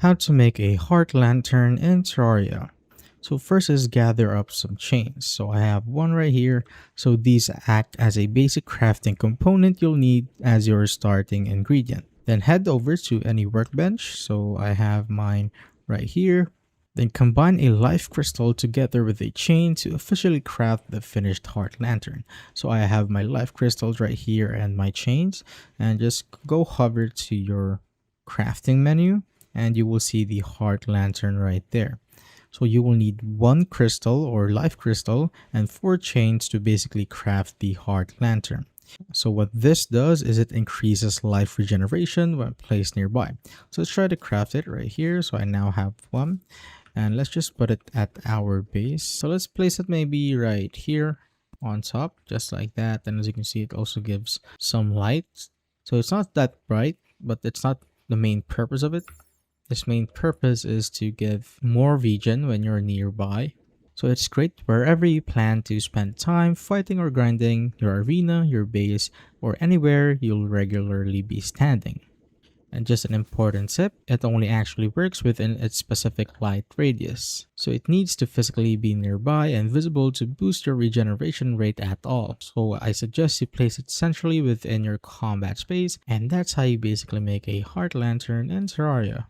How to make a heart lantern in Terraria. So first is gather up some chains. So I have one right here. So these act as a basic crafting component you'll need as your starting ingredient. Then head over to any workbench. So I have mine right here. Then combine a life crystal together with a chain to officially craft the finished heart lantern. So I have my life crystals right here and my chains, and just go hover to your crafting menu and you will see the heart lantern right there. So you will need one crystal or life crystal and 4 chains to basically craft the heart lantern. So what this does is it increases life regeneration when placed nearby. So let's try to craft it right here. So I now have one, and let's just put it at our base. So let's place it maybe right here on top, just like that. And as you can see, it also gives some light. So it's not that bright, but it's not the main purpose of it. Its main purpose is to give more regen when you're nearby. So it's great wherever you plan to spend time fighting or grinding, your arena, your base, or anywhere you'll regularly be standing. And just an important tip, it only actually works within its specific light radius. So it needs to physically be nearby and visible to boost your regeneration rate at all. So I suggest you place it centrally within your combat space, and that's how you basically make a heart lantern in Terraria.